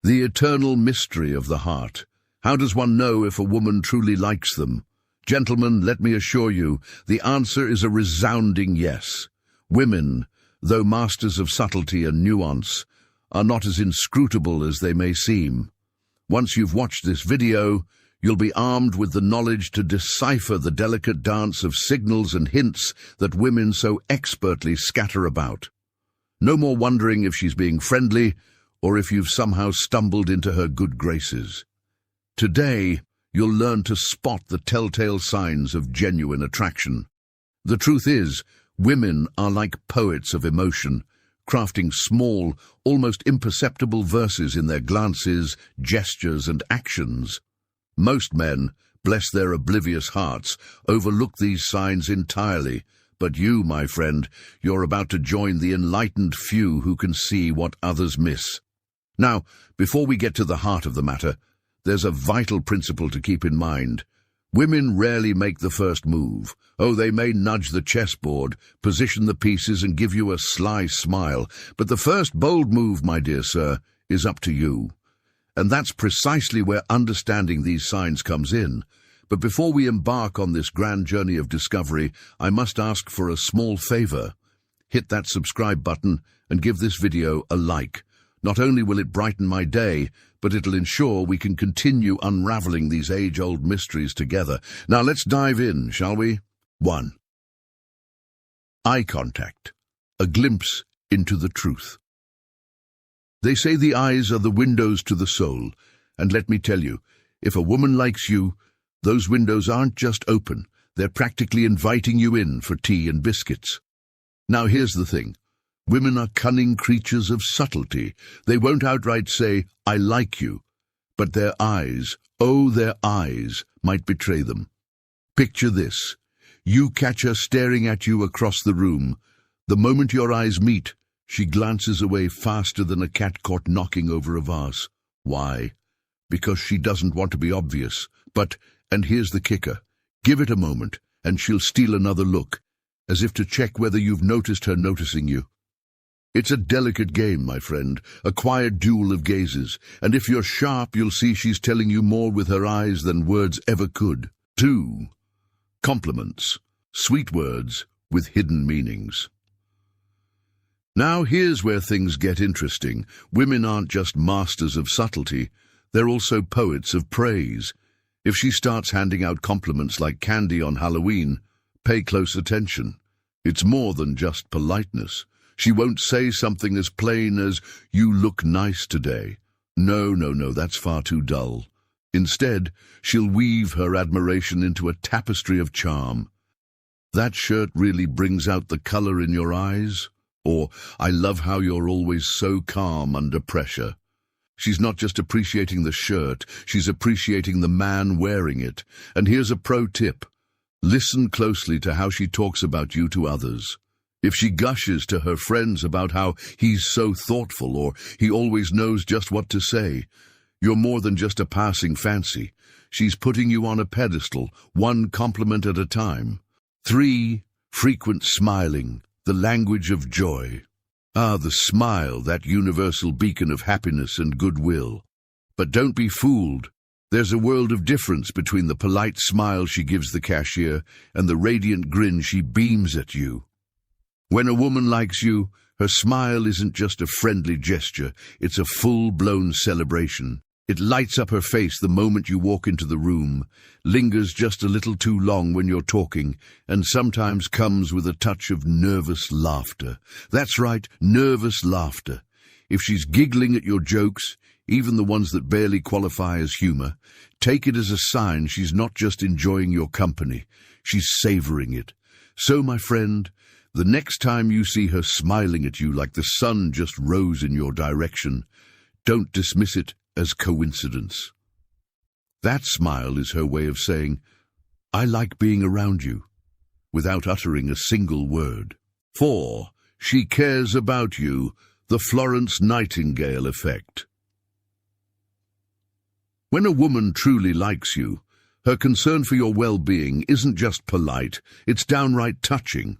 The eternal mystery of the heart. How does one know if a woman truly likes them? Gentlemen, let me assure you, the answer is a resounding yes. Women, though masters of subtlety and nuance, are not as inscrutable as they may seem. Once you've watched this video, you'll be armed with the knowledge to decipher the delicate dance of signals and hints that women so expertly scatter about. No more wondering if she's being friendly or if you've somehow stumbled into her good graces. Today, you'll learn to spot the telltale signs of genuine attraction. The truth is, women are like poets of emotion, crafting small, almost imperceptible verses in their glances, gestures, and actions. Most men, bless their oblivious hearts, overlook these signs entirely. But you, my friend, you're about to join the enlightened few who can see what others miss. Now, before we get to the heart of the matter, there's a vital principle to keep in mind. Women rarely make the first move. Oh, they may nudge the chessboard, position the pieces, and give you a sly smile. But the first bold move, my dear sir, is up to you. And that's precisely where understanding these signs comes in. But before we embark on this grand journey of discovery, I must ask for a small favor. Hit that subscribe button and give this video a like. Not only will it brighten my day, but it'll ensure we can continue unraveling these age-old mysteries together. Now let's dive in, shall we? 1. Eye contact. A glimpse into the truth. They say the eyes are the windows to the soul, and let me tell you, if a woman likes you, those windows aren't just open, they're practically inviting you in for tea and biscuits. Now here's the thing. Women are cunning creatures of subtlety. They won't outright say, "I like you," but their eyes, oh, their eyes, might betray them. Picture this. You catch her staring at you across the room. The moment your eyes meet, she glances away faster than a cat caught knocking over a vase. Why? Because she doesn't want to be obvious. But, and here's the kicker, give it a moment, and she'll steal another look, as if to check whether you've noticed her noticing you. It's a delicate game, my friend, a quiet duel of gazes, and if you're sharp, you'll see she's telling you more with her eyes than words ever could. 2. Compliments. Sweet words with hidden meanings. Now here's where things get interesting. Women aren't just masters of subtlety, they're also poets of praise. If she starts handing out compliments like candy on Halloween, pay close attention. It's more than just politeness. She won't say something as plain as, "You look nice today." No, that's far too dull. Instead, she'll weave her admiration into a tapestry of charm. "That shirt really brings out the color in your eyes," or "I love how you're always so calm under pressure." She's not just appreciating the shirt, she's appreciating the man wearing it. And here's a pro tip. Listen closely to how she talks about you to others. If she gushes to her friends about how he's so thoughtful or he always knows just what to say, you're more than just a passing fancy. She's putting you on a pedestal, one compliment at a time. 3. Frequent smiling, the language of joy. Ah, the smile, that universal beacon of happiness and goodwill. But don't be fooled. There's a world of difference between the polite smile she gives the cashier and the radiant grin she beams at you. When a woman likes you, her smile isn't just a friendly gesture, it's a full-blown celebration. It lights up her face the moment you walk into the room, lingers just a little too long when you're talking, and sometimes comes with a touch of nervous laughter. That's right, nervous laughter. If she's giggling at your jokes, even the ones that barely qualify as humor, take it as a sign she's not just enjoying your company, she's savoring it. So, my friend, the next time you see her smiling at you like the sun just rose in your direction, don't dismiss it as coincidence. That smile is her way of saying, "I like being around you," without uttering a single word. 4. She cares about you, the Florence Nightingale effect. When a woman truly likes you, her concern for your well-being isn't just polite, it's downright touching.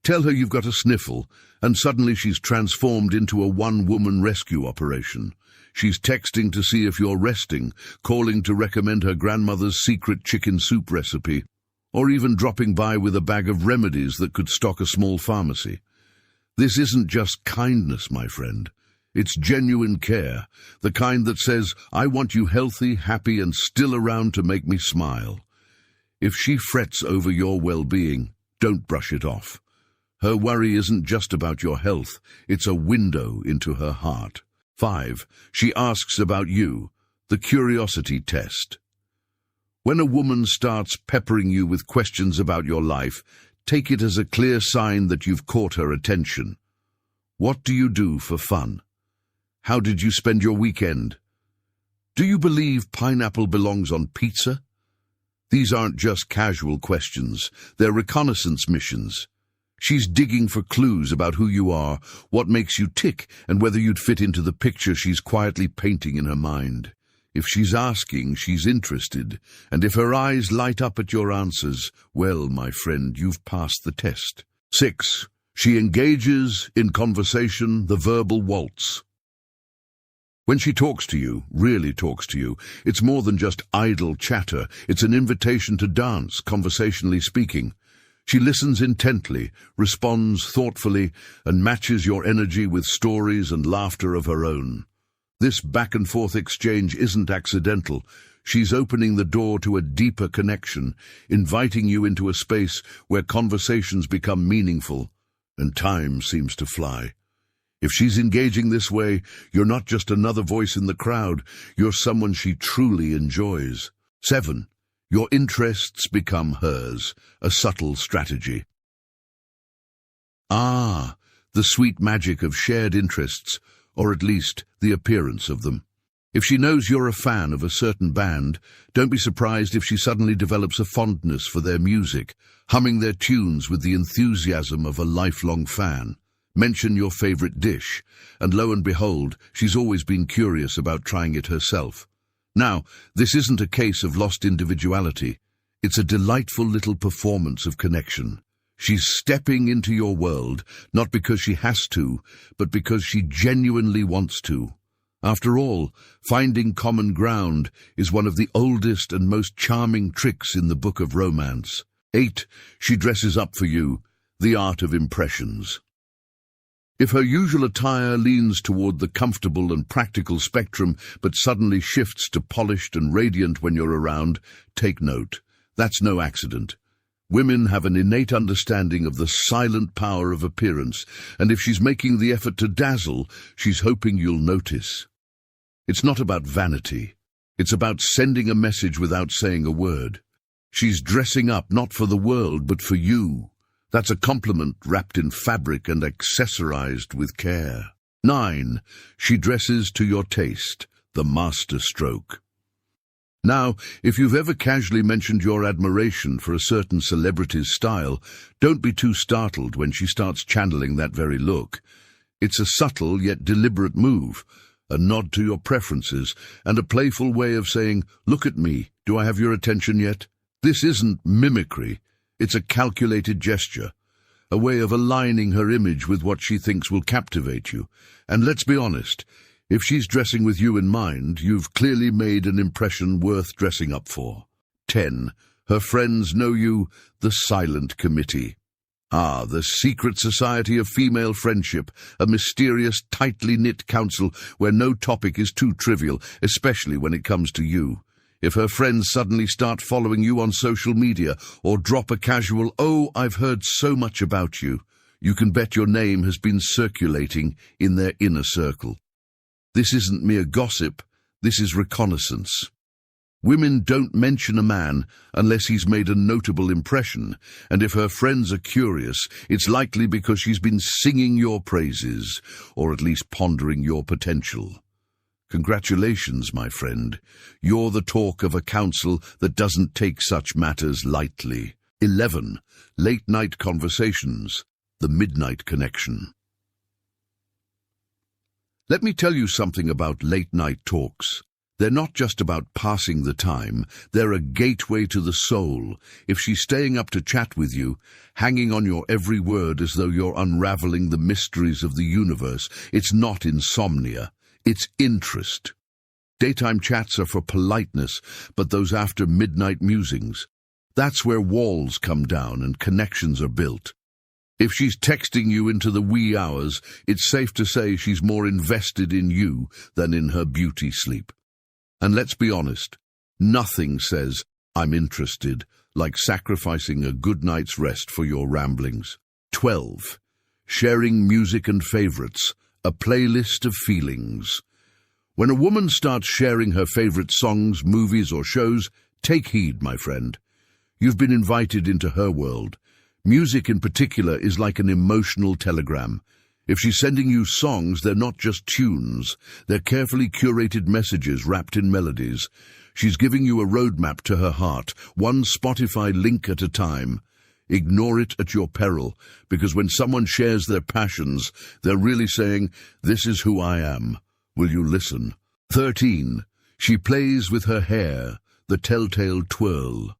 Tell her you've got a sniffle, and suddenly she's transformed into a one-woman rescue operation. She's texting to see if you're resting, calling to recommend her grandmother's secret chicken soup recipe, or even dropping by with a bag of remedies that could stock a small pharmacy. This isn't just kindness, my friend. It's genuine care, the kind that says, I want you healthy, happy, and still around to make me smile. If she frets over your well-being, don't brush it off. Her worry isn't just about your health, it's a window into her heart. 5. She asks about you, the curiosity test. When a woman starts peppering you with questions about your life, take it as a clear sign that you've caught her attention. What do you do for fun? How did you spend your weekend? Do you believe pineapple belongs on pizza? These aren't just casual questions, they're reconnaissance missions. She's digging for clues about who you are, what makes you tick, and whether you'd fit into the picture she's quietly painting in her mind. If she's asking, she's interested, and if her eyes light up at your answers, well, my friend, you've passed the test. 6. She engages in conversation, the verbal waltz. When she talks to you, really talks to you, it's more than just idle chatter. It's an invitation to dance, conversationally speaking. She listens intently, responds thoughtfully, and matches your energy with stories and laughter of her own. This back-and-forth exchange isn't accidental. She's opening the door to a deeper connection, inviting you into a space where conversations become meaningful, and time seems to fly. If she's engaging this way, you're not just another voice in the crowd, you're someone she truly enjoys. 7. Your interests become hers, a subtle strategy. The sweet magic of shared interests, or at least the appearance of them. If she knows you're a fan of a certain band, don't be surprised if she suddenly develops a fondness for their music, humming their tunes with the enthusiasm of a lifelong fan. Mention your favorite dish, and lo and behold, she's always been curious about trying it herself. Now, this isn't a case of lost individuality. It's a delightful little performance of connection. She's stepping into your world, not because she has to, but because she genuinely wants to. After all, finding common ground is one of the oldest and most charming tricks in the book of romance. 8. She dresses up for you, the art of impressions. If her usual attire leans toward the comfortable and practical spectrum, but suddenly shifts to polished and radiant when you're around, take note. That's no accident. Women have an innate understanding of the silent power of appearance, and if she's making the effort to dazzle, she's hoping you'll notice. It's not about vanity. It's about sending a message without saying a word. She's dressing up not for the world, but for you. That's a compliment wrapped in fabric and accessorized with care. 9. She dresses to your taste, the master stroke. Now, if you've ever casually mentioned your admiration for a certain celebrity's style, don't be too startled when she starts channeling that very look. It's a subtle yet deliberate move, a nod to your preferences, and a playful way of saying, look at me, do I have your attention yet? This isn't mimicry. It's a calculated gesture, a way of aligning her image with what she thinks will captivate you. And let's be honest, if she's dressing with you in mind, you've clearly made an impression worth dressing up for. 10. Her friends know you, the silent committee. The secret society of female friendship, a mysterious, tightly knit council where no topic is too trivial, especially when it comes to you. If her friends suddenly start following you on social media or drop a casual, "Oh, I've heard so much about you," you can bet your name has been circulating in their inner circle. This isn't mere gossip, this is reconnaissance. Women don't mention a man unless he's made a notable impression, and if her friends are curious, it's likely because she's been singing your praises, or at least pondering your potential. Congratulations, my friend. You're the talk of a council that doesn't take such matters lightly. 11. Late-night conversations, the midnight connection. Let me tell you something about late-night talks. They're not just about passing the time, they're a gateway to the soul. If she's staying up to chat with you, hanging on your every word as though you're unraveling the mysteries of the universe, it's not insomnia, it's interest. Daytime chats are for politeness, but those after midnight musings, that's where walls come down and connections are built. If she's texting you into the wee hours, it's safe to say she's more invested in you than in her beauty sleep. And let's be honest, nothing says, "I'm interested," like sacrificing a good night's rest for your ramblings. 12. Sharing music and favorites, a playlist of feelings. When a woman starts sharing her favorite songs, movies, or shows, take heed, my friend. You've been invited into her world. Music in particular is like an emotional telegram. If she's sending you songs, they're not just tunes. They're carefully curated messages wrapped in melodies. She's giving you a roadmap to her heart, one Spotify link at a time. Ignore it at your peril, because when someone shares their passions, they're really saying, "This is who I am. Will you listen?" 13. She plays with her hair, the telltale twirl.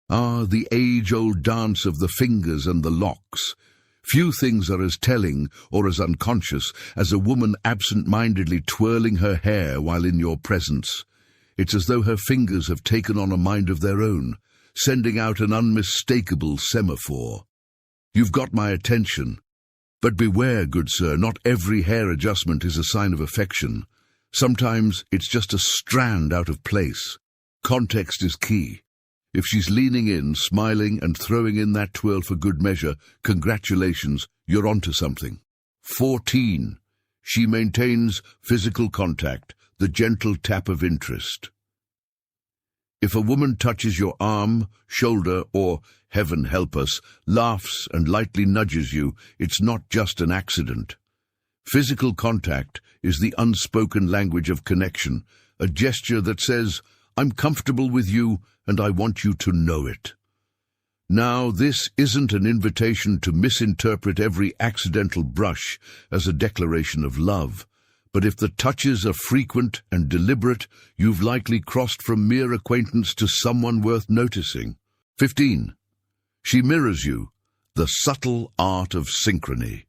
The age-old dance of the fingers and the locks. Few things are as telling or as unconscious as a woman absent-mindedly twirling her hair while in your presence. It's as though her fingers have taken on a mind of their own, sending out an unmistakable semaphore. You've got my attention. But beware, good sir, not every hair adjustment is a sign of affection. Sometimes it's just a strand out of place. Context is key. If she's leaning in, smiling, and throwing in that twirl for good measure, congratulations, you're onto something. 14. She maintains physical contact, the gentle tap of interest. If a woman touches your arm, shoulder, or, heaven help us, laughs and lightly nudges you, it's not just an accident. Physical contact is the unspoken language of connection, a gesture that says, "I'm comfortable with you, and I want you to know it." Now, this isn't an invitation to misinterpret every accidental brush as a declaration of love, but if the touches are frequent and deliberate, you've likely crossed from mere acquaintance to someone worth noticing. 15. She mirrors you, the subtle art of synchrony.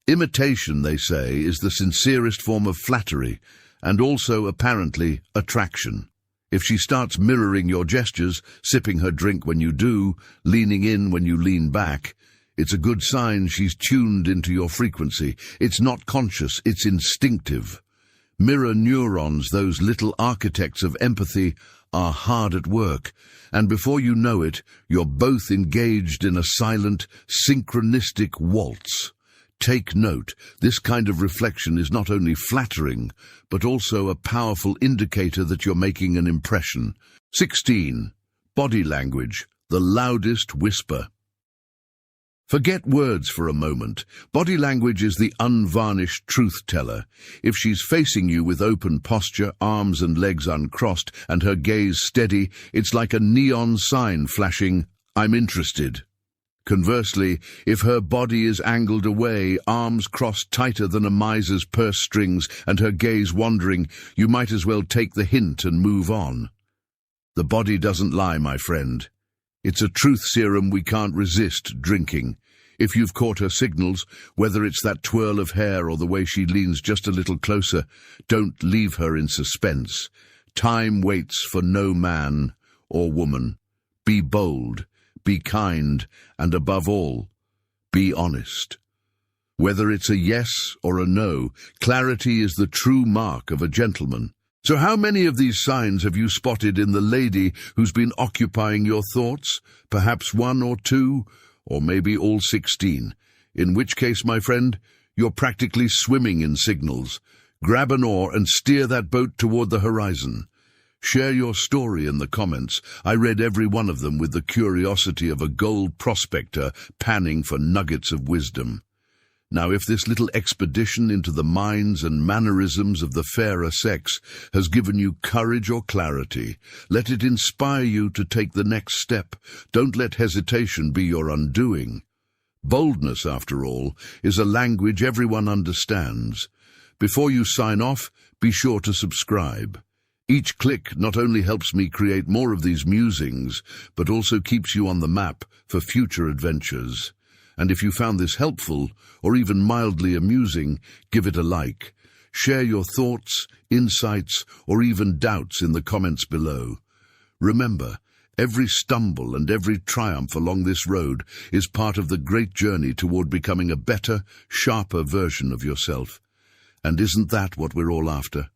Imitation, they say, is the sincerest form of flattery, and also, apparently, attraction. If she starts mirroring your gestures, sipping her drink when you do, leaning in when you lean back, it's a good sign she's tuned into your frequency. It's not conscious, it's instinctive. Mirror neurons, those little architects of empathy, are hard at work, and before you know it, you're both engaged in a silent, synchronistic waltz. Take note, this kind of reflection is not only flattering, but also a powerful indicator that you're making an impression. 16. Body language, the loudest whisper. Forget words for a moment. Body language is the unvarnished truth-teller. If she's facing you with open posture, arms and legs uncrossed, and her gaze steady, it's like a neon sign flashing, "I'm interested." Conversely, if her body is angled away, arms crossed tighter than a miser's purse strings, and her gaze wandering, you might as well take the hint and move on. The body doesn't lie, my friend. It's a truth serum we can't resist drinking. If you've caught her signals, whether it's that twirl of hair or the way she leans just a little closer, don't leave her in suspense. Time waits for no man or woman. Be bold. Be kind, and above all, be honest. Whether it's a yes or a no, clarity is the true mark of a gentleman. So how many of these signs have you spotted in the lady who's been occupying your thoughts? Perhaps 1 or 2, or maybe all 16. In which case, my friend, you're practically swimming in signals. Grab an oar and steer that boat toward the horizon. Share your story in the comments. I read every one of them with the curiosity of a gold prospector panning for nuggets of wisdom. Now, if this little expedition into the minds and mannerisms of the fairer sex has given you courage or clarity, let it inspire you to take the next step. Don't let hesitation be your undoing. Boldness, after all, is a language everyone understands. Before you sign off, be sure to subscribe. Each click not only helps me create more of these musings, but also keeps you on the map for future adventures. And if you found this helpful, or even mildly amusing, give it a like. Share your thoughts, insights, or even doubts in the comments below. Remember, every stumble and every triumph along this road is part of the great journey toward becoming a better, sharper version of yourself. And isn't that what we're all after?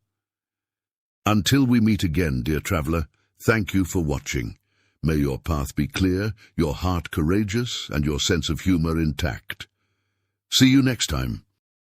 Until we meet again, dear traveler, thank you for watching. May your path be clear, your heart courageous, and your sense of humor intact. See you next time.